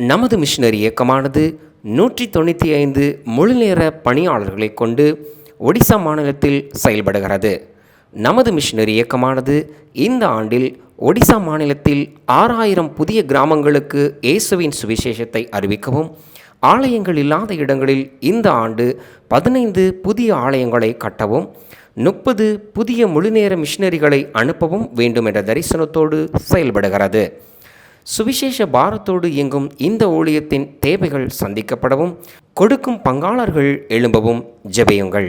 நமது மிஷனரி இயக்கமானது 195 முழுநேர பணியாளர்களை கொண்டு ஒடிசா மாநிலத்தில் செயல்படுகிறது. நமது மிஷனரி இயக்கமானது இந்த ஆண்டில் ஒடிசா மாநிலத்தில் 6000 புதிய கிராமங்களுக்கு இயேசுவின் சுவிசேஷத்தை அறிவிக்கவும், ஆலயங்கள் இல்லாத இடங்களில் இந்த ஆண்டு 15 புதிய ஆலயங்களை கட்டவும், 30 புதிய முழுநேர மிஷனரிகளை அனுப்பவும் வேண்டும் என்ற தரிசனத்தோடு செயல்படுகிறது. சுவிசேஷ பாரத்தோடு இயங்கும் இந்த ஊழியத்தின் தேவைகள் சந்திக்கப்படவும், கொடுக்கும் பங்காளர்கள் எழும்பவும் ஜெபியுங்கள்.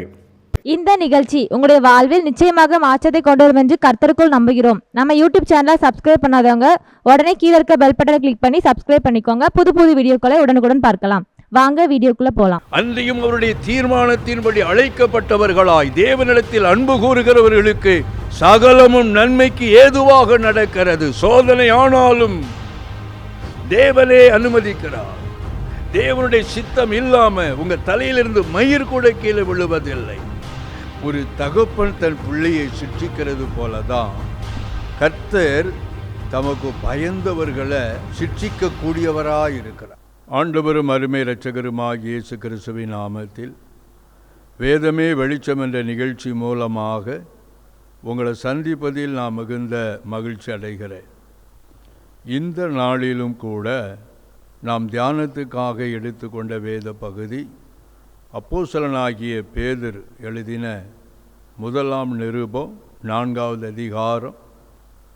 இந்த நிகழ்ச்சி உங்களுடைய வாழ்வில் நிச்சயமாக மாற்றத்தை கொண்டு வரும் என்று கர்த்தருக்குள் நம்புகிறோம். நம்ம யூடியூப் சேனலை சப்ஸ்கிரைப் பண்ணாதவங்க உடனே கீழே இருக்க பெல் பட்டனை கிளிக் பண்ணி சப்ஸ்கிரைப் பண்ணிக்கோங்க. புது வீடியோக்களை உடனுக்குடன் பார்க்கலாம். வாங்க வீடியோக்குள்ள போலாம். அன்றையும் அவருடைய தீர்மானத்தின்படி அழைக்கப்பட்டவர்களாய் தேவனிடத்தில் அன்பு கூறுகிறவர்களுக்கு சகலமும் நன்மைக்கு ஏதுவாக நடக்கிறது. சோதனை ஆனாலும் தேவனே அனுமதிக்கிறார். தேவனுடைய சித்தம் இல்லாம உங்க தலையிலிருந்து மயிர் கூட கீழே விழுவதில்லை. ஒரு தகப்பன் தன் பிள்ளையை சிட்சிக்கிறது போலதான் கர்த்தர் தமக்கு பயந்தவர்களை சிட்சிக்க கூடியவராய் இருக்கிறார். ஆண்டவரும் அருமை இரட்சகருமாகிய இயேசு கிறிஸ்துவின் நாமத்தில் வேதமே வெளிச்சம் என்ற நிகழ்ச்சி மூலமாக உங்களை சந்திப்பதில் நான் மிகுந்த மகிழ்ச்சி அடைகிறேன். இந்த நாளிலும் கூட நாம் தியானத்துக்காக எடுத்துக்கொண்ட வேத பகுதி அப்போஸ்தலனாகிய பேதுரு எழுதின முதலாம் நிருபம் 4வது அதிகாரம்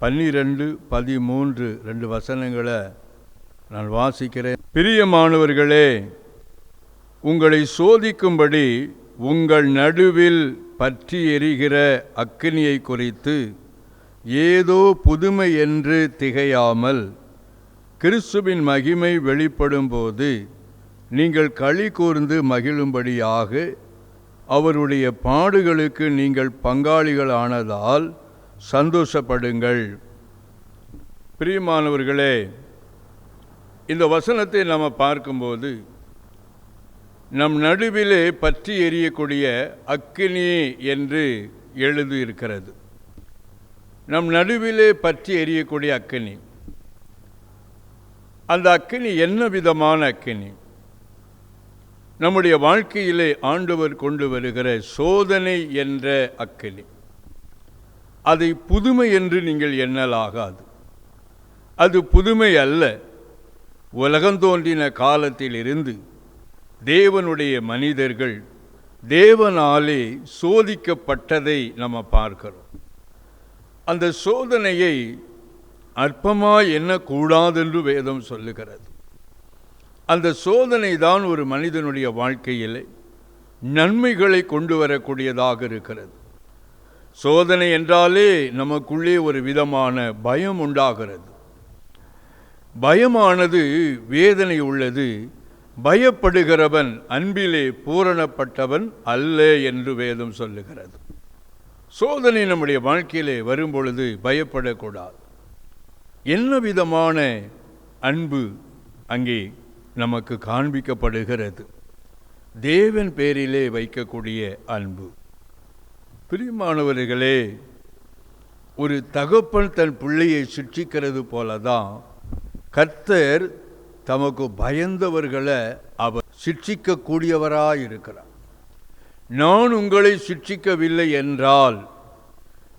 12, 13 2 வசனங்களை நான் வாசிக்கிறேன். பிரியமானவர்களே, உங்களை சோதிக்கும்படி உங்கள் நடுவில் பற்றி எரிகிற அக்கினியை குறித்து ஏதோ புதுமை என்று திகையாமல், கிறிஸ்துவின் மகிமை வெளிப்படும் போது நீங்கள் களி கூர்ந்து மகிழும்படியாக அவருடைய பாடுகளுக்கு நீங்கள் பங்காளிகள் ஆனதால் சந்தோஷப்படுங்கள். பிரியமானவர்களே, இந்த வசனத்தை நாம் பார்க்கும்போது நம் நடுவிலே பற்றி எரியக்கூடிய அக்கினி என்று எழுதியிருக்கிறது. நம் நடுவிலே பற்றி எரியக்கூடிய அக்கினி. அந்த அக்கினி என்ன விதமான அக்கினி? நம்முடைய வாழ்க்கையிலே ஆண்டவர் கொண்டு வருகிற சோதனை என்ற அக்கினி. அதை புதுமை என்று நீங்கள் எண்ணலாகாது. அது புதுமை அல்ல. உலகம் தோன்றின காலத்திலிருந்து தேவனுடைய மனிதர்கள் தேவனாலே சோதிக்கப்பட்டதை நம்ம பார்க்கிறோம். அந்த சோதனையை அற்பமாய் எண்ணக்கூடாதென்று வேதம் சொல்லுகிறது. அந்த சோதனை தான் ஒரு மனிதனுடைய வாழ்க்கையில் நன்மைகளை கொண்டு வரக்கூடியதாக இருக்கிறது. சோதனை என்றாலே நமக்குள்ளே ஒரு விதமான பயம் உண்டாகிறது. பயமானது வேதனை உள்ளது. பயப்படுகிறவன் அன்பிலே பூரணப்பட்டவன் அல்ல என்று வேதம் சொல்லுகிறது. சோதனை நம்முடைய வாழ்க்கையிலே வரும்பொழுது பயப்படக்கூடாது. என்ன விதமான அன்பு அங்கே நமக்கு காண்பிக்கப்படுகிறது? தேவன் பேரிலே வைக்கக்கூடிய அன்பு. பிரியமானவர்களே, ஒரு தகப்பன் தன் பிள்ளையை சிட்சிக்கிறது போலதான் கர்த்தர் தமக்கு பயந்தவர்களை அவர் சிட்சிக்க கூடியவராயிருக்கிறார். நான் உங்களை சிட்சிக்கவில்லை என்றால்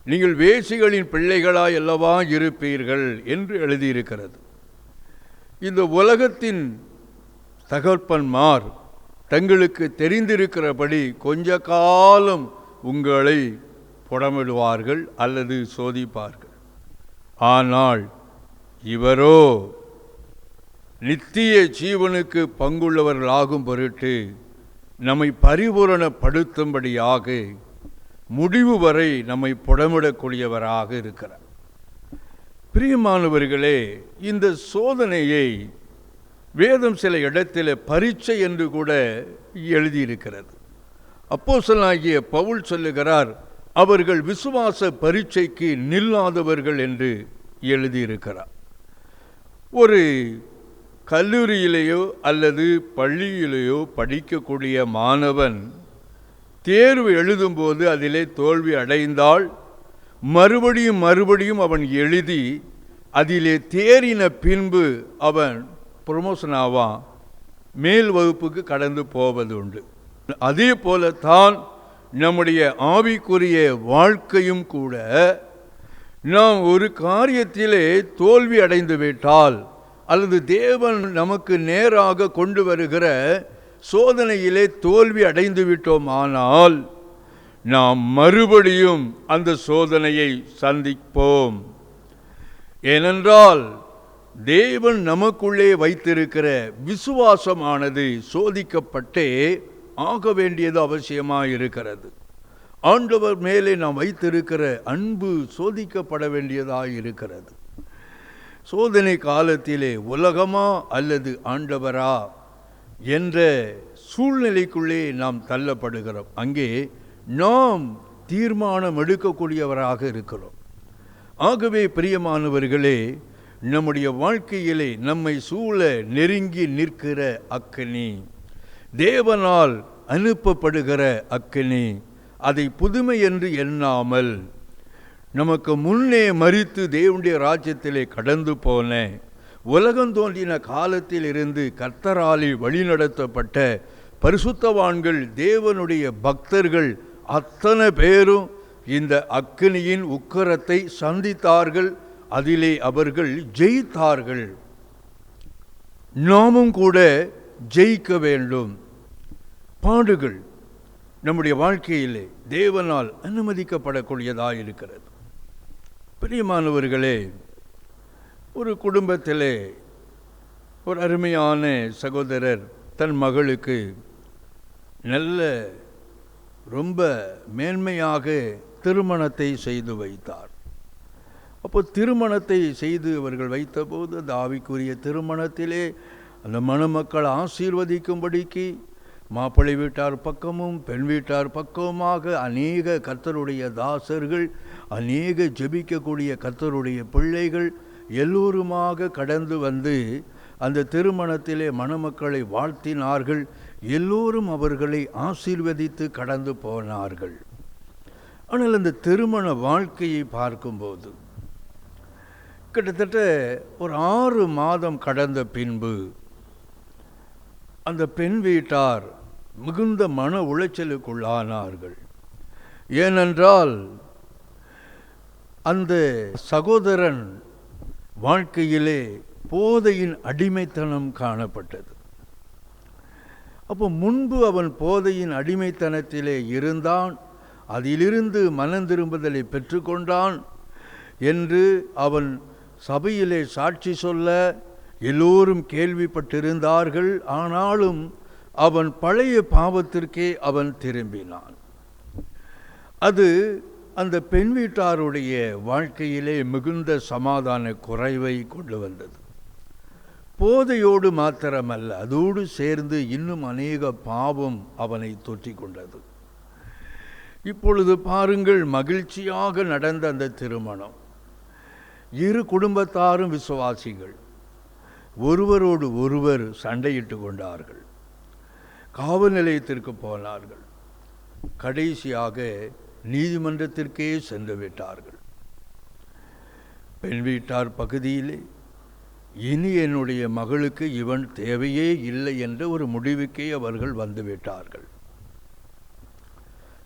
நீங்கள் வேசிகளின் பிள்ளைகளாய் அல்லவா இருப்பீர்கள் என்று எழுதியிருக்கிறது. இந்த உலகத்தின் தகப்பன்மார் தங்களுக்கு தெரிந்திருக்கிறபடி கொஞ்ச காலம் உங்களை புடமிடுவார்கள் அல்லது சோதிப்பார்கள். ஆனால் இவரோ நித்திய ஜீவனுக்கு பங்குள்ளவர்களாகும் பொருட்டு நம்மை பரிபூரணப்படுத்தும்படியாக முடிவு வரை நம்மை புடமிடக்கூடியவராக இருக்கிறார். பிரியமானவர்களே, இந்த சோதனையை வேதம் சில இடத்தில் பரீட்சை என்று கூட எழுதியிருக்கிறது. அப்போஸ்தலனாகிய பவுல் சொல்லுகிறார், அவர்கள் விசுவாச பரீட்சைக்கு நில்லாதவர்கள் என்று எழுதியிருக்கிறார். ஒரு கல்லூரியிலேயோ அல்லது பள்ளியிலேயோ படிக்கக்கூடிய மாணவன் தேர்வு எழுதும்போது அதிலே தோல்வி அடைந்தால் மறுபடியும் அவன் எழுதி அதிலே தேறின பின்பு அவன் ப்ரொமோஷன் ஆவான், மேல் வகுப்புக்கு கடந்து போவது உண்டு. அதே போல தான் நம்முடைய ஆவிக்குரிய வாழ்க்கையும் கூட. நாம் ஒரு காரியத்திலே தோல்வி அடைந்து விட்டால் அல்லது தேவன் நமக்கு நேராக கொண்டு வருகிற சோதனையிலே தோல்வி அடைந்து விட்டோமானால் நாம் மறுபடியும் அந்த சோதனையை சந்திப்போம். ஏனென்றால் தேவன் நமக்குள்ளே வைத்திருக்கிற விசுவாசமானது சோதிக்கப்பட்டே ஆக வேண்டியது அவசியமாக இருக்கிறது. ஆண்டவர் மேலே நாம் வைத்திருக்கிற அன்பு சோதிக்கப்பட வேண்டியதாக இருக்கிறது. சோதனை காலத்திலே உலகமா அல்லது ஆண்டவரா என்ற சூழ்நிலைக்குள்ளே நாம் தள்ளப்படுகிறோம். அங்கே நாம் தீர்மானம் எடுக்கக்கூடியவராக இருக்கிறோம். ஆகவே பிரியமானவர்களே, நம்முடைய வாழ்க்கையிலே நம்மை சூழ நெருங்கி நிற்கிற அக்கினி, தேவனால் அனுப்பப்படுகிற அக்கினி, அதை புதுமை என்று எண்ணாமல் நமக்கு முன்னே மரித்து தேவனுடைய ராஜ்யத்திலே கடந்து போன, உலகம் தோன்றின காலத்தில் இருந்து கர்த்தராலே வழிநடத்தப்பட்ட பரிசுத்தவான்கள், தேவனுடைய பக்தர்கள் அத்தனை பேரும் இந்த அக்கினியின் உக்கிரத்தை சந்தித்தார்கள். அதிலே அவர்கள் ஜெயித்தார்கள். நாமும் கூட ஜெயிக்க வேண்டும். பாடுகள் நம்முடைய வாழ்க்கையிலே தேவனால் அனுமதிக்கப்படக்கூடியதாக இருக்கிறது. பிரியமானவர்களே, ஒரு குடும்பத்திலே ஒரு அருமையான சகோதரர் தன் மகளுக்கு நல்ல ரொம்ப மேன்மையாக திருமணத்தை செய்து வைத்தார். அப்போ திருமணத்தை செய்து அவர்கள் வைத்தபோது அந்த ஆவிக்குரிய திருமணத்திலே அந்த மணமக்கள் ஆசீர்வதிக்கும்படிக்கு மாப்பிள்ளை வீட்டார் பக்கமும் பெண் வீட்டார் பக்கமுமாக அநேக கர்த்தருடைய தாசர்கள், அநேக ஜெபிக்கக்கூடிய கர்த்தருடைய பிள்ளைகள் எல்லோருமாக கடந்து வந்து அந்த திருமணத்திலே மணமக்களை வாழ்த்தினார்கள். எல்லோரும் அவர்களை ஆசீர்வதித்து கடந்து போனார்கள். ஆனால் அந்த திருமண வாழ்க்கையை பார்க்கும்போது கிட்டத்தட்ட ஒரு 6 மாதம் கடந்த பின்பு அந்த பெண் வீட்டார் மிகுந்த மன உளைச்சலுக்குள்ளானார்கள். ஏனென்றால் அந்த சகோதரன் வாழ்க்கையிலே போதையின் அடிமைத்தனம் காணப்பட்டது. அப்போ முன்பு அவன் போதையின் அடிமைத்தனத்திலே இருந்தான், அதிலிருந்து மனம் திரும்புதலை பெற்றுக்கொண்டான் என்று அவன் சபையிலே சாட்சி சொல்ல எல்லோரும் கேள்விப்பட்டிருந்தார்கள். ஆனாலும் அவன் பழைய பாவத்திற்கே அவன் திரும்பினான். அது அந்த பெண் வீட்டாருடைய வாழ்க்கையிலே மிகுந்த சமாதான குறைவை கொண்டு வந்தது. போதையோடு மாத்திரமல்ல, அதோடு சேர்ந்து இன்னும் அநேக பாவம் அவனை தொற்றி கொண்டது. இப்பொழுது பாருங்கள், மகிழ்ச்சியாக நடந்த அந்த திருமணம், இரு குடும்பத்தாரும் விசுவாசிகள், ஒருவரோடு ஒருவர் சண்டையிட்டு கொண்டார்கள், காவல் நிலையத்திற்கு போனார்கள், கடைசியாக நீதிமன்றத்திற்கே சென்று விட்டார்கள். பெண் வீட்டார் பகுதியிலே இனி என்னுடைய மகளுக்கு இவன் தேவையே இல்லை என்ற ஒரு முடிவுக்கே அவர்கள் வந்துவிட்டார்கள்.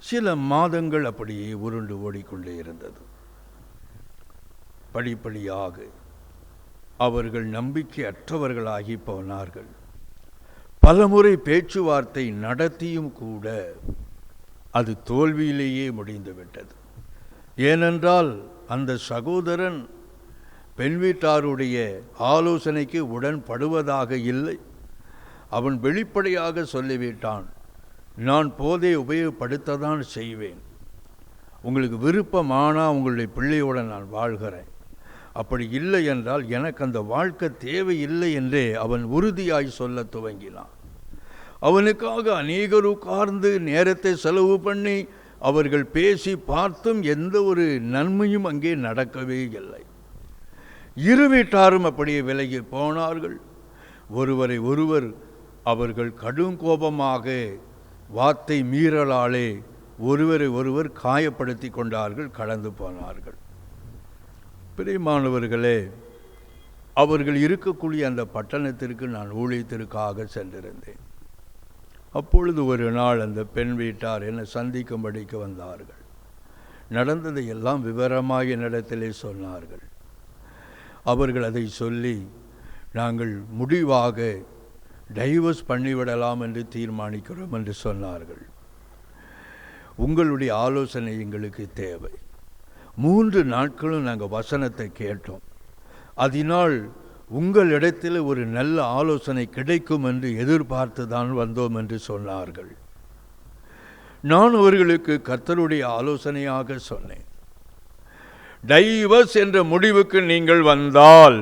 சில மாதங்கள் அப்படியே உருண்டு ஓடிக்கொண்டே இருந்தது. படிப்படியாக அவர்கள் நம்பிக்கை அற்றவர்களாகி போனார்கள். பலமுறை பேச்சுவார்த்தை நடத்தியும் கூட அது தோல்வியிலேயே முடிந்துவிட்டது. ஏனென்றால் அந்த சகோதரன் பெண் வீட்டாருடைய ஆலோசனைக்கு உடன்படுவதாக இல்லை. அவன் வெளிப்படையாக சொல்லிவிட்டான், நான் போதை உபயோகப்படுத்தத்தான் செய்வேன், உங்களுக்கு விருப்பமானால் உங்களுடைய பிள்ளையோடு நான் வாழ்கிறேன், அப்படி இல்லை என்றால் எனக்கு அந்த வாழ்க்கை தேவையில்லை என்றே அவன் உறுதியாய் சொல்ல துவங்கினான். அவனுக்காக அநேகர் உட்கார்ந்து நேரத்தை செலவு பண்ணி அவர்கள் பேசி பார்த்தும் எந்த ஒரு நன்மையும் அங்கே நடக்கவே இல்லை. இரு வீட்டாரும் அப்படியே விலகி போனார்கள். ஒருவரை ஒருவர் அவர்கள் கடும் கோபமாக வார்த்தை மீறலாலே ஒருவரை ஒருவர் காயப்படுத்தி கொண்டார்கள், கடந்து போனார்கள். பிரியமானவர்களே, அவர்கள் இருக்கக்கூடிய அந்த பட்டணத்திற்கு நான் ஊழியத்திற்காக சென்றிருந்தேன். அப்பொழுது ஒரு நாள் அந்த பெண் வீட்டார் என்னை சந்திக்கும்படிக்கு வந்தார்கள். நடந்ததை எல்லாம் விவரமாக என்னிடத்திலே சொன்னார்கள். அவர்கள் அதை சொல்லி, நாங்கள் முடிவாக டைவர்ஸ் பண்ணிவிடலாம் என்று தீர்மானிக்கிறோம் என்று சொன்னார்கள். உங்களுடைய ஆலோசனை எங்களுக்கு தேவை. 3 நாட்களும் நாங்கள் வசனத்தை கேட்டோம். அதனால் உங்களிடத்தில் ஒரு நல்ல ஆலோசனை கிடைக்கும் என்று எதிர்பார்த்து தான் வந்தோம் என்று சொன்னார்கள். நான் அவர்களுக்கு கர்த்தருடைய ஆலோசனையாக சொன்னேன், டைவர்ஸ் என்ற முடிவுக்கு நீங்கள் வந்தால்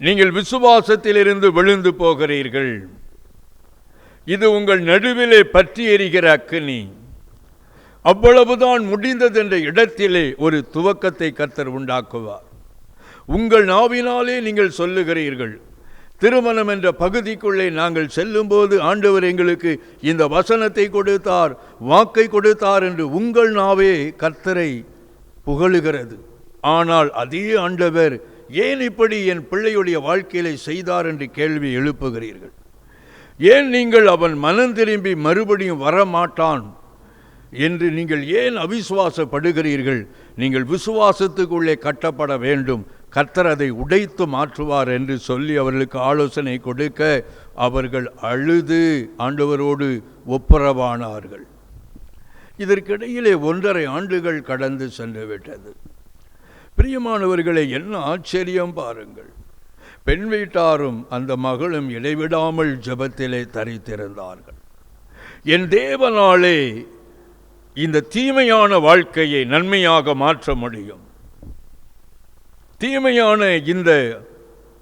நீங்கள் விசுவாசத்திலிருந்து விழுந்து போகிறீர்கள். இது உங்கள் நடுவிலே பற்றி எரிகிற அக்கினி. அவ்வளவுதான் முடிந்தது என்ற இடத்திலே ஒரு துவக்கத்தை கர்த்தர் உண்டாக்குவார். உங்கள் நாவினாலே நீங்கள் சொல்லுகிறீர்கள், திருமணம் என்ற பகுதிக்குள்ளே நாங்கள் செல்லும்போது ஆண்டவர் எங்களுக்கு இந்த வசனத்தை கொடுத்தார், வாக்கை கொடுத்தார் என்று உங்கள் நாவே கர்த்தரை புகழுகிறது. ஆனால் அதே ஆண்டவர் ஏன் இப்படி என் பிள்ளையுடைய வாழ்க்கையிலே செய்தார் என்று கேள்வி எழுப்புகிறீர்கள். ஏன் நீங்கள் அவன் மனம் திரும்பி மறுபடியும் வரமாட்டான் என்று நீங்கள் ஏன் அவிசுவாசப்படுகிறீர்கள்? நீங்கள் விசுவாசத்துக்குள்ளே கட்டப்பட வேண்டும். கர்த்தர் அதை உடைத்து மாற்றுவார் என்று சொல்லி அவர்களுக்கு ஆலோசனை கொடுக்க அவர்கள் அழுது ஆண்டவரோடு ஒப்புரவானார்கள். இதற்கிடையிலே 1.5 ஆண்டுகள் கடந்து சென்று விட்டது. பிரியமானவர்களே, என்ன ஆச்சரியம் பாருங்கள். பெண் வீட்டாரும் அந்த மகளும் இடைவிடாமல் ஜெபத்திலே தரித்திருந்தார்கள். என் தேவனாலே இந்த தீமையான வாழ்க்கையை நன்மையாக மாற்ற முடியும், தீமையான இந்த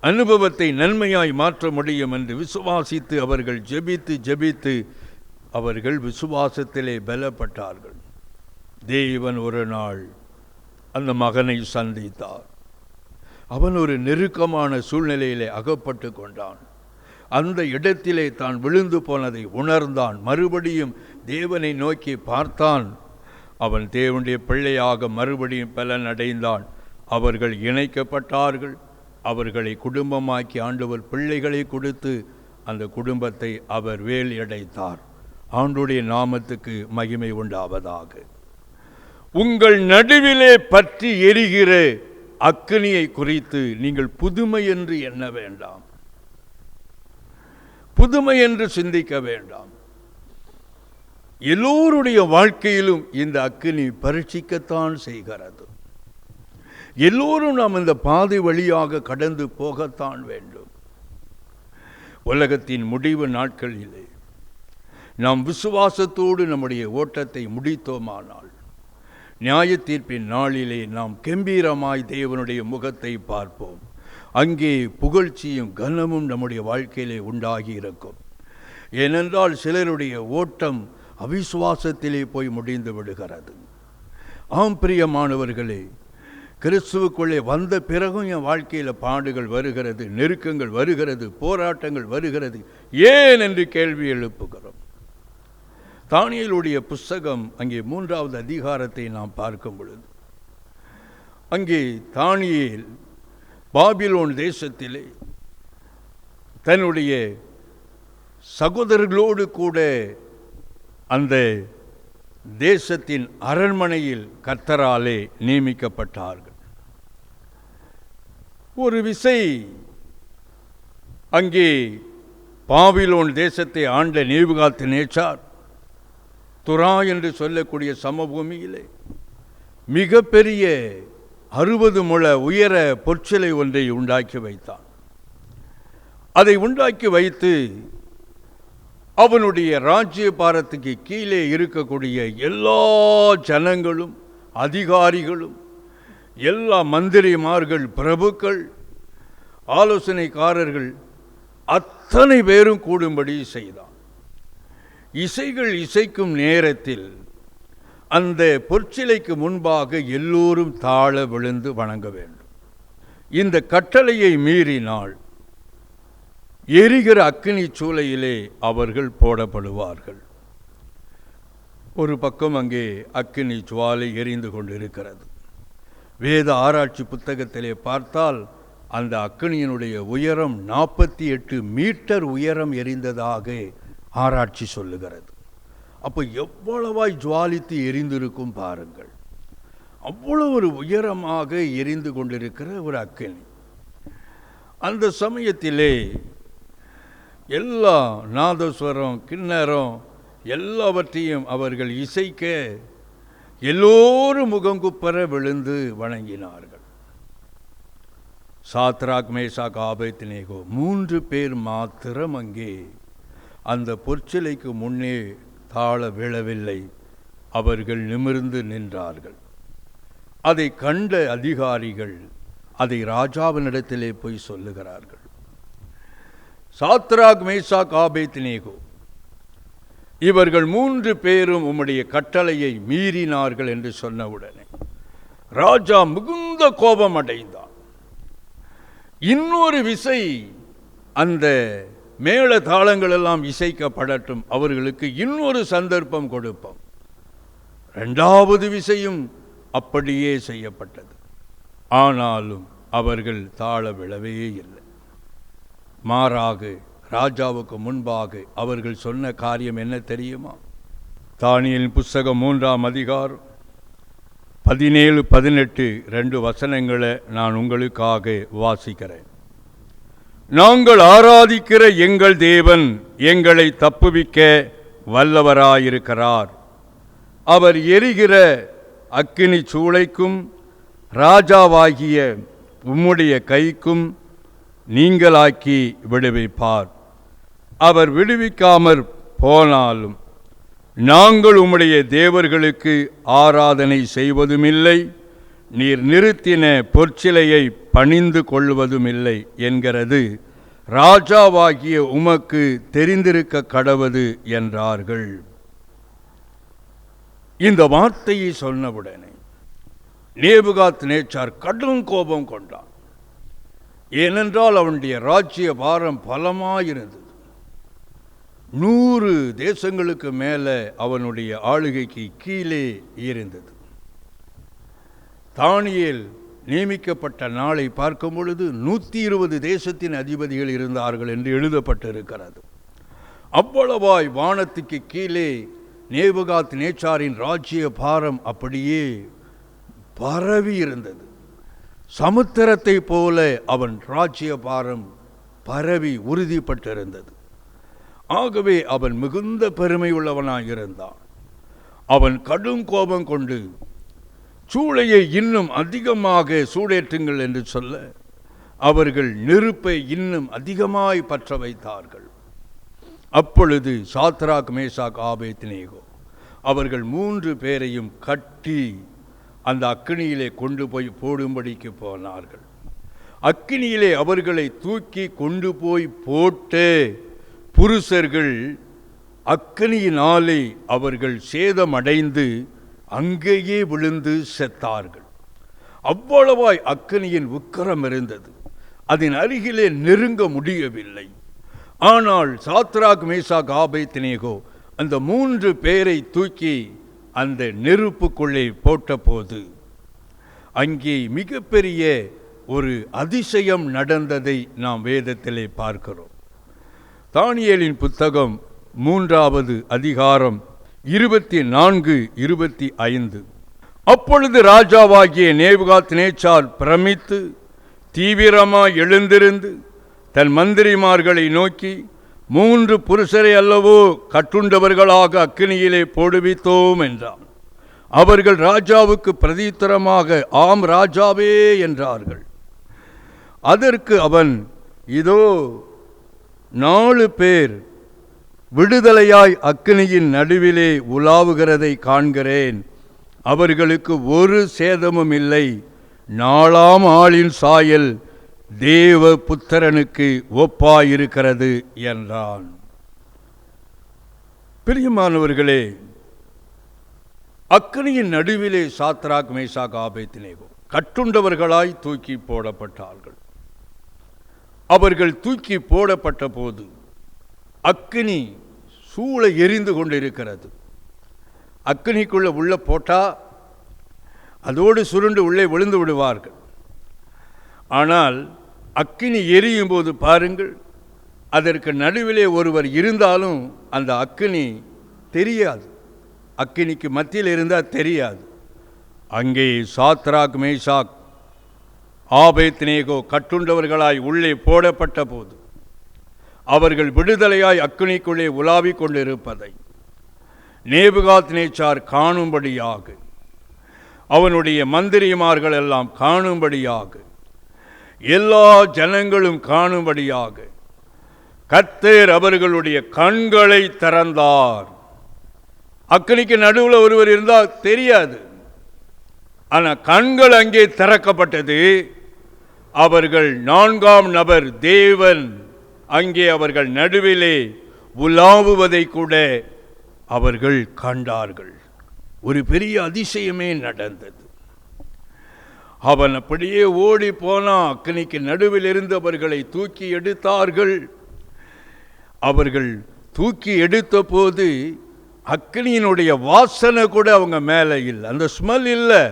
அனுபவத்தை நன்மையாய் மாற்ற முடியும் என்று விசுவாசித்து அவர்கள் ஜெபித்து அவர்கள் விசுவாசத்திலே பலப்பட்டார்கள். தேவன் ஒரு நாள் அந்த மகனை சந்தித்தார். அவன் ஒரு நெருக்கமான சூழ்நிலையிலே அகப்பட்டு கொண்டான். அந்த இடத்திலே தான் விழுந்து போனதை உணர்ந்தான். மறுபடியும் தேவனை நோக்கி பார்த்தான். அவன் தேவனுடைய பிள்ளையாக மறுபடியும் பலன் அடைந்தான். அவர்கள் இணைக்கப்பட்டார்கள். அவர்களை குடும்பமாக்கி ஆண்டவர் பிள்ளைகளை கொடுத்து அந்த குடும்பத்தை அவர் வேலியடைத்தார். ஆண்டவருடைய நாமத்துக்கு மகிமை உண்டாவதாக. உங்கள் நடுவிலே பற்றி எரிகிற அக்கினியை குறித்து நீங்கள் புதுமை என்று எண்ண வேண்டாம், புதுமை என்று சிந்திக்க வேண்டாம். எல்லோருடைய வாழ்க்கையிலும் இந்த அக்கினி பரீட்சிக்கத்தான் செய்கிறது. எல்லோரும் நாம் இந்த பாதை வழியாக கடந்து போகத்தான் வேண்டும். உலகத்தின் முடிவு நாட்களிலே நாம் விசுவாசத்தோடு நம்முடைய ஓட்டத்தை முடித்தோமானால் நியாய தீர்ப்பின் நாளிலே நாம் கம்பீரமாய் தேவனுடைய முகத்தை பார்ப்போம். அங்கே புகழ்ச்சியும் கனமும் நம்முடைய வாழ்க்கையிலே உண்டாகி இருக்கும். ஏனென்றால் சிலருடைய ஓட்டம் அவிசுவாசத்திலே போய் முடிந்து விடுகிறது. ஆம் பிரியமானவர்களே, கிறிஸ்துவுக்குள்ளே வந்த பிறகும் என் வாழ்க்கையில் பாடுகள் வருகிறது, நெருக்கங்கள் வருகிறது, போராட்டங்கள் வருகிறது, ஏன் என்று கேள்வி எழுப்புகிறோம். தானியேலுடைய புஸ்தகம் அங்கே 3வது அதிகாரத்தை நாம் பார்க்கும் பொழுது அங்கே தானியேல் பாபிலோன் தேசத்திலே தன்னுடைய சகோதரர்களோடு கூட அந்த தேசத்தின் அரண்மனையில் கர்த்தராலே நியமிக்கப்பட்டார்கள். ஒரு விசை அங்கே பாபிலோன் தேசத்தை ஆண்ட நேபுகாத்நேச்சார் துரா என்று சொல்லக்கூடிய சமபூமியிலே மிகப்பெரிய 60 முழ உயர பொற்சிலை ஒன்றை உண்டாக்கி வைத்தான். அதை உண்டாக்கி வைத்து அவனுடைய ராஜ்ய பாரத்துக்கு கீழே இருக்கக்கூடிய எல்லா ஜனங்களும் அதிகாரிகளும் எல்லா மந்திரிமார்கள் பிரபுக்கள் ஆலோசனைக்காரர்கள் அத்தனை பேரும் கூடும்படி செய்தான். இசைகள் இசைக்கும் நேரத்தில் அந்த பொற்சிலைக்கு முன்பாக எல்லோரும் தாழ விழுந்து வணங்க வேண்டும். இந்த கட்டளையை மீறினால் எரிகிற அக்கினி சூளையிலே அவர்கள் போடப்படுவார்கள். ஒரு பக்கம் அங்கே அக்கினி ஜுவாலை எரிந்து கொண்டிருக்கிறது. வேத ஆராய்ச்சி புத்தகத்திலே பார்த்தால் அந்த அக்கினியினுடைய உயரம் 48 மீட்டர் உயரம் எரிந்ததாக ஆராய்ச்சி சொல்லுகிறது. அப்போ எவ்வளவாய் ஜுவாலித்து எரிந்திருக்கும் பாருங்கள். அவ்வளவு ஒரு உயரமாக எரிந்து கொண்டிருக்கிற ஒரு அக்கினி. அந்த சமயத்திலே எல்லா நாதஸ்வரம் கிண்ணறம் எல்லாவற்றையும் அவர்கள் இசைக்க எல்லோரும் முகங்குப்பர விழுந்து வணங்கினார்கள். சாத்ராக் மேஷாக் ஆபேத்நேகோ 3 பேர் மாத்திரம் அங்கே அந்த பொற்சிலைக்கு முன்னே தாழ விழவில்லை. அவர்கள் நிமிர்ந்து நின்றார்கள். அதை கண்ட அதிகாரிகள் அதை ராஜாவினிடத்திலே போய் சொல்லுகிறார்கள். சாத்ராக் மேஷாக் ஆபேத்நேகோ, இவர்கள் 3 பேரும் உம்முடைய கட்டளையை மீறினார்கள் என்று சொன்னவுடனே ராஜா மிகுந்த கோபம் அடைந்தார். இன்னொரு விசை அந்த மேள தாளங்கள் எல்லாம் இசைக்கப்படட்டும், அவர்களுக்கு இன்னொரு சந்தர்ப்பம் கொடுப்போம். 2வது விசையும் அப்படியே செய்யப்பட்டது. ஆனாலும் அவர்கள் தாழ விழவே இல்லை. மாறாக ராஜாவுக்கு முன்பாக அவர்கள் சொன்ன காரியம் என்ன தெரியுமா? தானியேலின் புஸ்தகம் 3ஆம் அதிகாரம் 17, 18 2 வசனங்களை நான் உங்களுக்காக வாசிக்கிறேன். நாங்கள் ஆராதிக்கிற எங்கள் தேவன் எங்களை தப்புவிக்க வல்லவராயிருக்கிறார். அவர் எரிகிற அக்கினி சூளைக்கும் ராஜாவாகிய உம்முடைய கைக்கும் நீங்களாக்கி விடுவிப்பார். அவர் விடுவிக்காமற் போனாலும் நாங்கள் உம்முடைய தேவர்களுக்கு ஆராதனை செய்வதுமில்லை, நீர் நிறுத்தின பொற்சிலையை பணிந்து கொள்வதுமில்லை என்கிறது ராஜாவாகிய உமக்கு தெரிந்திருக்க கடவது என்றார்கள். இந்த வார்த்தையை சொன்னவுடனே நேபுகாத்நேச்சார் கடும் கோபம் கொண்டான். ஏனென்றால் அவனுடைய ராஜ்ய பாரம் பலமாயிருந்தது. 100 தேசங்களுக்கு மேலே அவனுடைய ஆளுகைக்கு கீழே இருந்தது. தானியேல் நியமிக்கப்பட்ட நாளை பார்க்கும் பொழுது 120 தேசத்தின் அதிபதிகள் இருந்தார்கள் என்று எழுதப்பட்டிருக்கிறது. அவ்வளவாய் வானத்துக்கு கீழே நேபுகாத்நேச்சாரின் ராஜ்ய பாரம் அப்படியே பரவி இருந்தது. சமுத்திரத்தை போல அவன் ராஜ்ய பாரம் பரவி உறுதிப்பட்டிருந்தது. ஆகவே அவன் மிகுந்த பெருமை உள்ளவனாயிருந்தான். அவன் கடும் கோபம் கொண்டு சூளையை இன்னும் அதிகமாக சூடேற்றுங்கள் என்று சொல்ல அவர்கள் நெருப்பை இன்னும் அதிகமாய் பற்ற வைத்தார்கள். அப்பொழுது சாத்ராக் மேஷாக் ஆபேத்நேகோ அவர்கள் 3 பேரையும் கட்டி அந்த அக்கினியிலே கொண்டு போய் போடும்படிக்கு போனார்கள். அக்கினியிலே அவர்களை தூக்கி கொண்டு போய் போட்டு புருஷர்கள் அக்கினியினாலே அவர்கள் சேதமடைந்து அங்கேயே விழுந்து செத்தார்கள். அவ்வளவாய் அக்கினியின் உக்கிரம் இருந்தது. அதன் அருகிலே நெருங்க முடியவில்லை. ஆனால் சாத்ராக் மேஷாக் ஆபேத்நேகோ அந்த 3 பேரை தூக்கி அந்த நெருப்புக்குள்ளே போட்டபோது அங்கே மிகப்பெரிய ஒரு அதிசயம் நடந்ததை நாம் வேதத்திலே பார்க்கிறோம். தானியேலின் புத்தகம் 3ஆவது அதிகாரம் 24, 25. அப்பொழுது ராஜாவாகிய நேபுகாத்நேச்சார் பிரமித்து தீவிரமாய் எழுந்திருந்து தன் மந்திரிமார்களை நோக்கி, 3 புருஷரை அல்லவோ கட்டுண்டவர்களாக அக்கினியிலே போடுவித்தோம் என்றான். அவர்கள் ராஜாவுக்கு பிரதியுத்தரமாக ஆம் ராஜாவே என்றார்கள். அதற்கு அவன், இதோ 4 பேர் விடுதலையாய் அக்கினியின் நடுவிலே உலாவுகிறதை காண்கிறேன். அவர்களுக்கு ஒரு சேதமும் இல்லை. 4ஆம் ஆளின் சாயல் தேவ புத்திரனுக்கு ஒப்பாயிருக்கிறது என்றான். பிரியமானவர்களே, அக்கினியின் நடுவிலே சாத்ராக் மேஷாக் ஆபேத்நேகோ கட்டுண்டவர்களாய் தூக்கி போடப்பட்டார்கள். அவர்கள் தூக்கி போடப்பட்ட போது அக்கினி சூளை எரிந்து கொண்டிருக்கிறது. அக்கினிக்குள்ள உள்ள போட்டா அதோடு சுருண்டு உள்ளே விழுந்து விடுவார்கள். ஆனால் அக்கினி எரியும் போது பாருங்கள், அதற்கு நடுவிலே ஒருவர் இருந்தாலும் அந்த அக்கினி தெரியாது. அக்கினிக்கு மத்தியில் இருந்தால் தெரியாது. அங்கே சாத்ராக், மேஷாக், ஆபேத்நேகோ கட்டுண்டவர்களாய் உள்ளே போடப்பட்ட போது அவர்கள் விடுதலையாய் அக்கினிக்குள்ளே உலாவிக் கொண்டிருப்பதை நேபுகாத்நேச்சார் காணும்படியாக, அவனுடைய மந்திரிமார்கள் எல்லாம் காணும்படியாக, எல்லா ஜனங்களும் காணும்படியாக கர்த்தர் அவர்களுடைய கண்களை திறந்தார். அக்கினிக்கு நடுவில் ஒருவர் இருந்தால் தெரியாது, ஆனால் கண்கள் அங்கே திறக்கப்பட்டது. அவர்கள் நான்காம் நபர் தேவன் அங்கே அவர்கள் நடுவிலே உலாவுவதை கூட அவர்கள் கண்டார்கள். ஒரு பெரிய அதிசயமே நடந்தது. அவன் அப்படியே ஓடி போனான். அக்கினிக்கு நடுவில் இருந்து அவர்களை தூக்கி எடுத்தார்கள். அவர்கள் தூக்கி எடுத்த போது அக்கினியினுடைய வாசனை கூட அவங்க மேலே இல்லை, அந்த ஸ்மெல் இல்லை.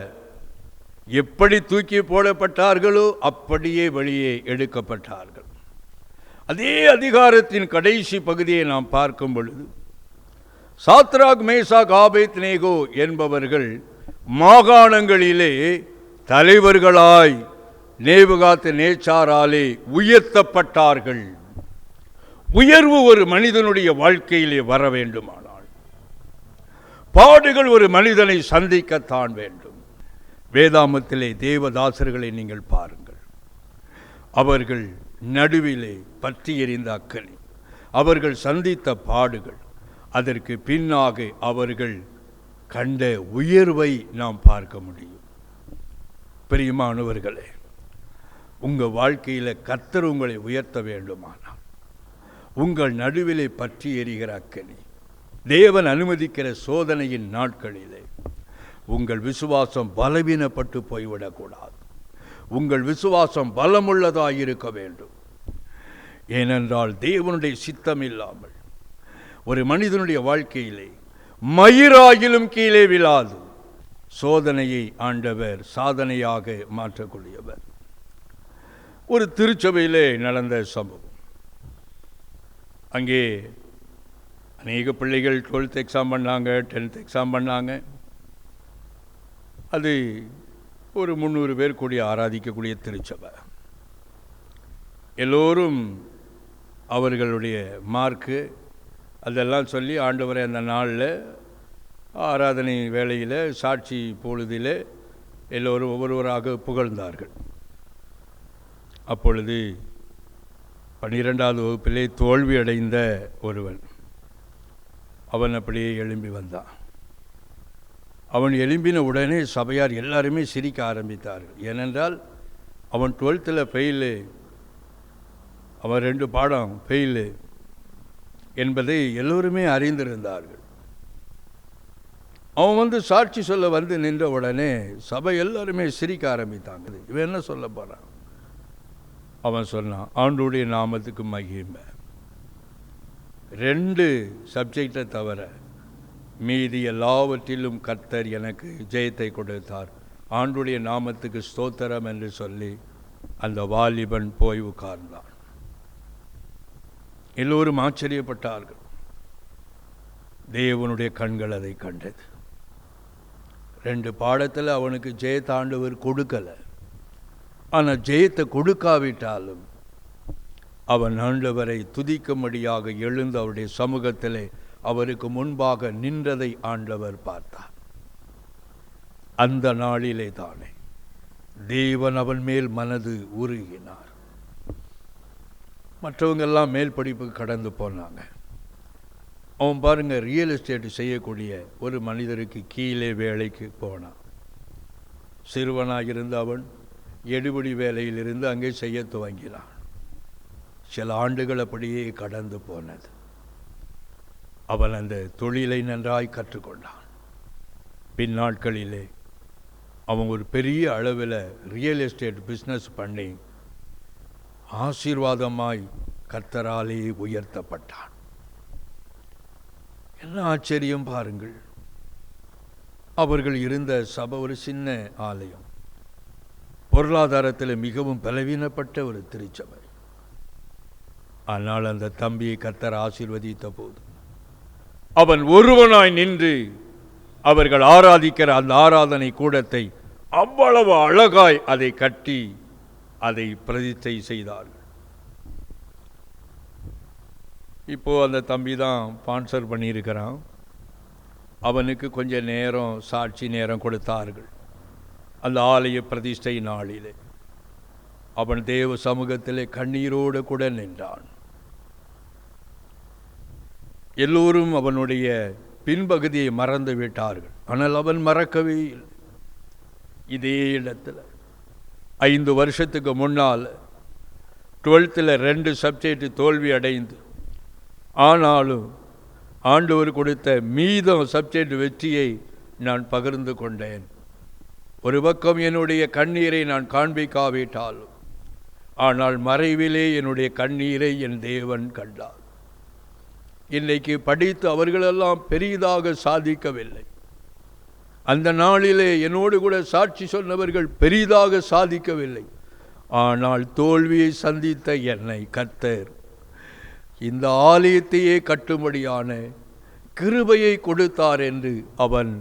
எப்படி தூக்கி போடப்பட்டார்களோ அப்படியே வெளியே எடுக்கப்பட்டார்கள். அதே அதிகாரத்தின் கடைசி பகுதியை நாம் பார்க்கும் பொழுது சாத்ராக், மேஷாக், ஆபேத்நேகோ என்பவர்கள் மாகாணங்களிலே தலைவர்களாய் நேபுகாத்நேச்சாராலே உயர்த்தப்பட்டார்கள். உயர்வு ஒரு மனிதனுடைய வாழ்க்கையிலே வர வேண்டுமானால் பாடுகள் ஒரு மனிதனை சந்திக்கத்தான் வேண்டும். வேதாமத்திலே தேவதாசர்களை நீங்கள் பாருங்கள். அவர்கள் நடுவிலே பற்றி எறிந்த அக்கினி, அவர்கள் சந்தித்த பாடுகள், அதற்கு பின்னாக அவர்கள் கண்ட உயர்வை நாம் பார்க்க முடியும். பிரியமானவர்களே, உங்கள் வாழ்க்கையில் கர்த்தர் உங்களை உயர்த்த வேண்டுமானால் உங்கள் நடுவிலே பற்றி எரிகிற அக்கினி, தேவன் அனுமதிக்கிற சோதனையின் நாட்களிலே உங்கள் விசுவாசம் பலவீனப்பட்டு போய்விடக்கூடாது. உங்கள் விசுவாசம் பலமுள்ளதாயிருக்க வேண்டும். ஏனென்றால் தேவனுடைய சித்தம் இல்லாமல் ஒரு மனிதனுடைய வாழ்க்கையிலே மயிராகிலும் கீழே விழாது. சோதனையை ஆண்டவர் சாதனையாக மாற்றக்கூடியவர். ஒரு திருச்சபையிலே நடந்த சம்பவம். அங்கே அநேக பிள்ளைகள் 12th எக்ஸாம் பண்ணாங்க, 10th எக்ஸாம் பண்ணாங்க. அது ஒரு 300 பேர் கூடிய ஆராதிக்கக்கூடிய திருச்சபை. எல்லோரும் அவர்களுடைய மார்க்கு அதெல்லாம் சொல்லி ஆண்டவரை அந்த நாளில் ஆராதனை வேளையில் சாட்சி பொழுதில் எல்லோரும் ஒவ்வொருவராக புகழ்ந்தார்கள். அப்பொழுது 12வது வகுப்பிலே தோல்வி அடைந்த ஒருவன், அவன் அப்படியே எழும்பி வந்தான். அவன் எழும்பின உடனே சபையார் எல்லாருமே சிரிக்க ஆரம்பித்தார்கள். ஏனென்றால் அவன் 12th ஃபெயிலு, அவன் 2 பாடம் ஃபெயிலு என்பதை எல்லோருமே அறிந்திருந்தார்கள். அவன் சாட்சி சொல்ல நின்ற உடனே சபை எல்லாருமே சிரிக்க ஆரம்பித்தாங்க. இவன் என்ன சொல்ல போகிறான்? அவன் சொன்னான், ஆண்டவருடைய நாமத்துக்கு மகிமை. 2 சப்ஜெக்டை தவிர மீதி எல்லாவற்றிலும் கர்த்தர் எனக்கு ஜெயத்தை கொடுத்தார், ஆண்டவருடைய நாமத்துக்கு ஸ்தோத்திரம் என்று சொல்லி அந்த வாலிபன் போய் உட்கார்ந்தான். எல்லோரும் ஆச்சரியப்பட்டார்கள். தேவனுடைய கண்கள் அதை கண்டது. 2 பாடத்தில் அவனுக்கு ஜெயத்தை ஆண்டவர் கொடுக்கலை. ஆனால் ஜெயத்தை கொடுக்காவிட்டாலும் அவன் ஆண்டவரை துதிக்கும்படியாக எழுந்து அவருடைய சமூகத்திலே அவருக்கு முன்பாக நின்றதை ஆண்டவர் பார்த்தார். அந்த நாளிலே தானே தேவன் அவன் மேல் மனது உருகினார். மற்றவங்கெல்லாம் மேல் படிப்புக்கு கடந்து போனாங்க. அவன் பாருங்க, ரியல் எஸ்டேட் செய்யக்கூடிய ஒரு மனிதருக்கு கீழே வேலைக்கு போனான். சிறுவனாக இருந்த அவன் எடுபடி வேலையிலிருந்து அங்கே செய்ய துவங்கினான். சில ஆண்டுகள் அப்படியே கடந்து போனது. அவன் அந்த தொழிலை நன்றாய் கற்றுக்கொண்டான். பின்னாட்களிலே அவன் ஒரு பெரிய அளவில் ரியல் எஸ்டேட் பிஸ்னஸ் பண்ணி ஆசீர்வாதமாய் கர்த்தராலே உயர்த்தப்பட்டான். என்ன ஆச்சரியம் பாருங்கள். அவர்கள் இருந்த சபை ஒரு சின்ன ஆலயம். பொருளாதாரத்தில் மிகவும் பலவீனப்பட்ட ஒரு திருச்சபை. ஆனால் அந்த தம்பியை கர்த்தர் ஆசீர்வதித்த போது அவன் ஒருவனாய் நின்று அவர்கள் ஆராதிக்கிற அந்த ஆராதனை கூடத்தை அவ்வளவு அழகாய் அதை கட்டி அதை பிரதிஷ்டை செய்தார்கள். இப்போ அந்த தம்பி தான் ஸ்பான்சர் பண்ணியிருக்கிறான். அவனுக்கு கொஞ்சம் நேரம் சாட்சி நேரம் கொடுத்தார்கள். அந்த ஆலய பிரதிஷ்டை நாளிலே அவன் தேவ சமூகத்திலே கண்ணீரோடு கூட நின்றான். எல்லோரும் அவனுடைய பின்பகுதியை மறந்து விட்டார்கள். ஆனால் அவன் மறக்கவே இல்லை. இதே இடத்துல 5 வருஷத்துக்கு முன்னால் 12th 2 சப்ஜெக்ட் தோல்வி அடைந்து, ஆனாலும் ஆண்டவர் கொடுத்த மீதம் சப்ஜெக்ட் வெற்றியை நான் பகிர்ந்து கொண்டேன். ஒரு பக்கம் என்னுடைய கண்ணீரை நான் காண்பிக்காவிட்டாலும், ஆனால் மறைவிலே என்னுடைய கண்ணீரை என் தேவன் கண்டார். இன்றைக்கு படித்து அவர்களெல்லாம் பெரிதாக சாதிக்கவில்லை. அந்த நாளிலே என்னோடு கூட சாட்சி சொன்னவர்கள் பெரிதாக சாதிக்கவில்லை. ஆனால் தோல்வியை சந்தித்த என்னை கர்த்தர் இந்த ஆலயத்தையே கட்டும்படியான கிருபையை கொடுத்தார் என்று அவன்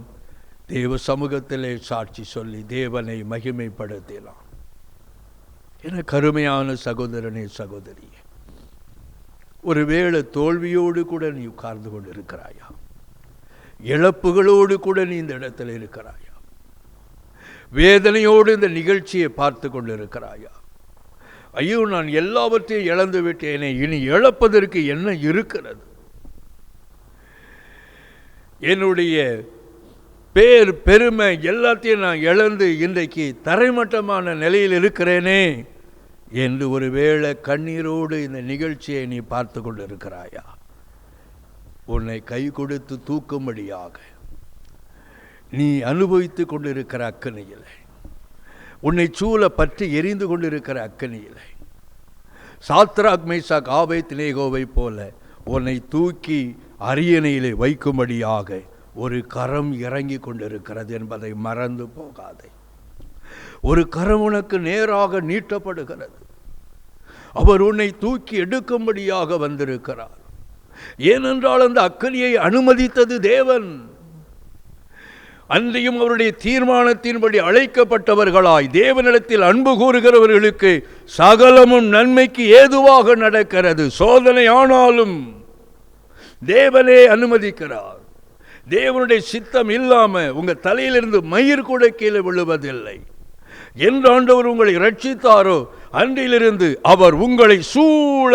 தேவ சமூகத்திலே சாட்சி சொல்லி தேவனை மகிமைப்படுத்தினான். என கருமையான சகோதரனே, சகோதரியே, ஒருவேளை தோல்வியோடு கூட நீ உட்கார்ந்து கொண்டு இருக்கிறாயா? இழப்புகளோடு கூட நீ இந்த இடத்துல இருக்கிறாயா? வேதனையோடு இந்த நிகழ்ச்சியை பார்த்து கொண்டு இருக்கிறாயா? ஐயோ, நான் எல்லாவற்றையும் இழந்து விட்டேனே, இனி இழப்பதற்கு என்ன இருக்கிறது? என்னுடைய பேர் பெருமை எல்லாத்தையும் நான் இழந்து இன்றைக்கு தரைமட்டமான நிலையில் இருக்கிறேனே என்று ஒருவேளை கண்ணீரோடு இந்த நிகழ்ச்சியை நீ பார்த்து கொண்டு இருக்கிறாயா? உன்னை கை கொடுத்து தூக்கும்படியாக நீ அனுபவித்து கொண்டிருக்கிற அக்கனியிலே, உன்னை சூழ பற்றி எரிந்து கொண்டிருக்கிற அக்கனியிலே, சாத்ராக் மேஷாக் ஆபேத்நேகோவை போல உன்னை தூக்கி அரியணையிலே வைக்கும்படியாக ஒரு கரம் இறங்கி கொண்டிருக்கிறது என்பதை மறந்து போகாதே. ஒரு கரம் உனக்கு நேராக நீட்டப்படுகிறது. அவர் உன்னை தூக்கி எடுக்கும்படியாக வந்திருக்கிறார். ஏனென்றால் அந்த அக்கனியை அனுமதித்தது தேவன். அன்றையும் அவருடைய தீர்மானத்தின்படி அழைக்கப்பட்டவர்களாய் தேவனிடத்தில் அன்பு கூறுகிறவர்களுக்கு சகலமும் நன்மைக்கு ஏதுவாக நடக்கிறது. சோதனை ஆனாலும் தேவனே அனுமதிக்கிறார். தேவனுடைய சித்தம் இல்லாம உங்க தலையிலிருந்து மயிர் கூட கீழே விழுவதில்லை. என்று ஆண்டவர் உங்களை ரட்சித்தாரோ அன்றிலிருந்து அவர் உங்களை சூழ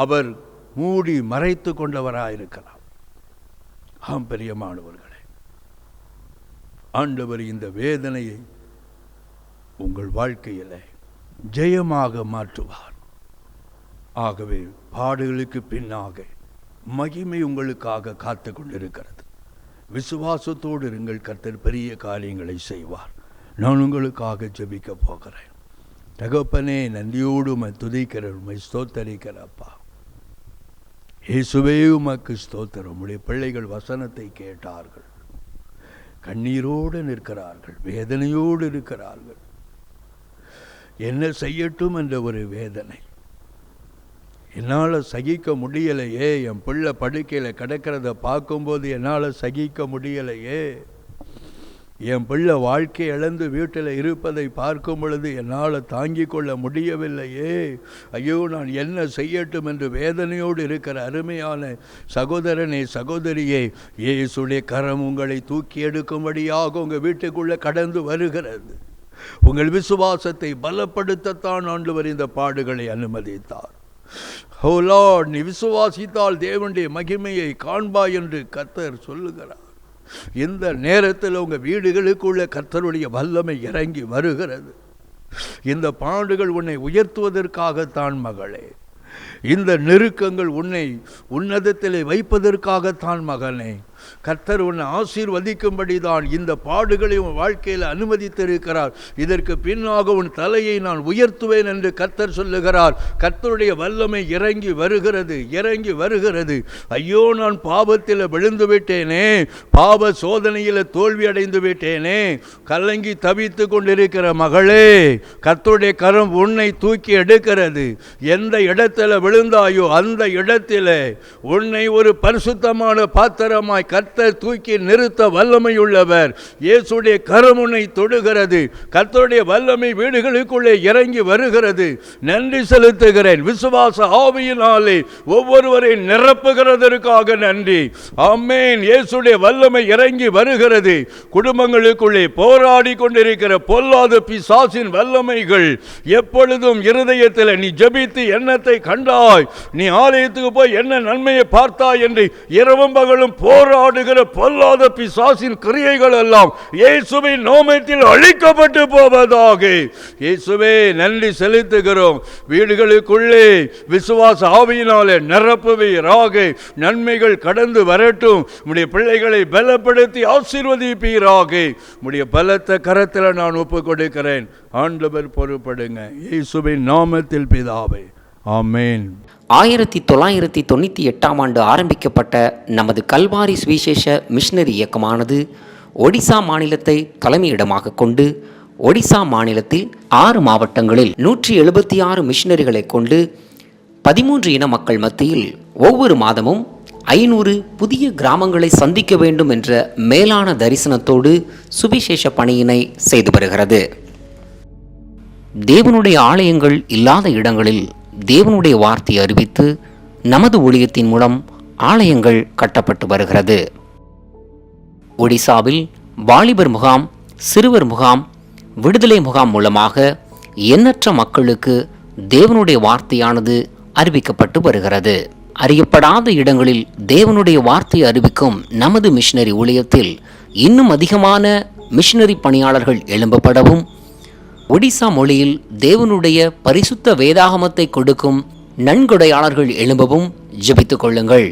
அவர் மூடி மறைத்து கொண்டவராயிருக்கிறார். ஆம் பிரியமானவர்களே, ஆண்டவர் இந்த வேதனையை உங்கள் வாழ்க்கையிலே ஜெயமாக மாற்றுவார். ஆகவே பாடுகளுக்கு பின்னாக மகிமை உங்களுக்காக காத்து கொண்டிருக்கிறது. விசுவாசத்தோடு இருங்கள். கர்த்தர் பெரிய காரியங்களை செய்வார். நான் உங்களுக்காக ஜெபிக்க போகிறேன். தகப்பனே, நன்றியோடு உம்மை துதிக்கிறேன், உம்மை ஸ்தோத்தரிக்கிறப்பா. இயேசுவே, உமக்கு ஸ்தோத்திரம். உம்முடைய பிள்ளைகள் வசனத்தை கேட்டார்கள், கண்ணீரோடு நிற்கிறார்கள், வேதனையோடு இருக்கிறார்கள். என்ன செய்யட்டும் என்ற ஒரு வேதனை. என்னால் சகிக்க முடியலையே, என் பிள்ளை படுக்கையில் கிடக்கிறத பார்க்கும்போது என்னால் சகிக்க முடியலையே, என் பிள்ளை வாழ்க்கை இழந்து வீட்டில் இருப்பதை பார்க்கும் பொழுது என்னால் தாங்கிக் கொள்ள முடியவில்லையே, ஐயோ நான் என்ன செய்யட்டும் என்று வேதனையோடு இருக்கிற அருமையான சகோதரனே, சகோதரியே, இயேசுடைய கரம் உங்களை தூக்கி எடுக்கும்படியாக உங்கள் வீட்டுக்குள்ளே கடந்து வருகிறது. உங்கள் விசுவாசத்தை பலப்படுத்தத்தான் ஆண்டவர் இந்த பாடுகளை அனுமதித்தார். ஓ லார்ட், நீ விசுவாசித்தால் தேவனுடைய மகிமையை காண்பாய் என்று கர்த்தர் சொல்லுகிறார். இந்த நேரத்தில் உங்கள் வீடுகளுக்குள்ள கர்த்தருடைய வல்லமை இறங்கி வருகிறது. இந்த பாடுகள் உன்னை உயர்த்துவதற்காகத்தான் மகளே. இந்த நெருக்கங்கள் உன்னை உன்னதத்திலே வைப்பதற்காகத்தான் மகனே. கர்த்தர் உன்னை ஆசீர்வதிக்கும்படிதான் இந்த பாடுகளை உன் வாழ்க்கையில் அனுமதித்திருக்கிறார். இதற்கு பின்னாக உன் தலையை நான் உயர்த்துவேன் என்று கர்த்தர் சொல்லுகிறார். கர்த்தருடைய வல்லமை இறங்கி வருகிறது. ஐயோ, நான் பாவத்தில் விழுந்து விட்டேனே, பாவ சோதனையில் தோல்வி அடைந்து விட்டேனே, கலங்கி தவித்து கொண்டிருக்கிற மகளே, கர்த்தருடைய கரம் உன்னை தூக்கி எடுக்கிறது. எந்த இடத்துல விழுந்தாயோ அந்த இடத்திலே உன்னை ஒரு பரிசுத்தமான பாத்திரமாய் கர்த்தர் தூக்கி நிறுத்த வல்லமையுள்ளவர். இயேசுடைய கரம் உன்னை தொடுகிறது. கர்த்தருடைய வல்லமை வீடுகளுக்குள்ளே இறங்கி வருகிறது. நன்றி செலுத்துகிறேன். விசுவாச ஆவியினாலே ஒவ்வொருவரை நிரப்புகிறதற்காக நன்றி. ஆமென். இயேசுடைய வல்லமை இறங்கி வருகிறது. குடும்பங்களுக்குள்ளே போராடி கொண்டிருக்கிற பொல்லாத பிசாசின் வல்லமைகள் எப்பொழுதும் இருதயத்தில் நீ ஜெபித்து எண்ணத்தை கண்டாய், நீ ஆலயத்துக்கு போய் என்ன நன்மையை பார்த்தாய் என்று இரவும் பகலும் போராடுகிற பொல்லாத பிசாசின் கிரியைகள் எல்லாம் இயேசுவின் நாமத்தில் அழிக்கப்பட்டு போவதாக. இயேசுவே, நன்றி செலுத்துகிறோம். வீடுகளுக்குள்ளே விசுவாச ஆவியினாலே நிரப்புவீராக. நன்மைகள் கடந்து வரட்டும். உம்முடைய பிள்ளைகளை பலப்படுத்தி ஆசீர்வதிப்பீராக. உம்முடைய பலத்த கரத்தில் நான் ஒப்புக் கொடுக்கிறேன். ஆண்டவர் பொறுப்படுங்க. இயேசுவின் நாமத்தில் பிதாவே, ஆமென். 1998 ஆரம்பிக்கப்பட்ட நமது கல்வாரி சுவிசேஷ மிஷனரி இயக்கமானது ஒடிசா மாநிலத்தை தலைமையிடமாக கொண்டு ஒடிசா மாநிலத்தில் 6 மாவட்டங்களில் 176 மிஷனரிகளை கொண்டு 13 இன மக்கள் மத்தியில் ஒவ்வொரு மாதமும் 500 புதிய கிராமங்களை சந்திக்க வேண்டும் என்ற மேலான தரிசனத்தோடு சுவிசேஷ பணியினை செய்து வருகிறது. தேவனுடைய ஆலயங்கள் இல்லாத இடங்களில் தேவனுடைய வார்த்தையை அறிவித்து நமது ஊழியத்தின் மூலம் ஆலயங்கள் கட்டப்பட்டு வருகிறது. ஒடிசாவில் வாலிபர் முகாம், சிறுவர் முகாம், விடுதலை முகாம் மூலமாக எண்ணற்ற மக்களுக்கு தேவனுடைய வார்த்தையானது அறிவிக்கப்பட்டு வருகிறது. அறியப்படாத இடங்களில் தேவனுடைய வார்த்தையை அறிவிக்கும் நமது மிஷனரி ஊழியத்தில் இன்னும் அதிகமான மிஷனரி பணியாளர்கள் எழும்பப்படவும், ஒடிசா மொழியில் தேவனுடைய பரிசுத்த வேதாகமத்தை கொடுக்கும் நன்கொடையாளர்கள் எழும்பவும் ஜெபித்துக் கொள்ளுங்கள்.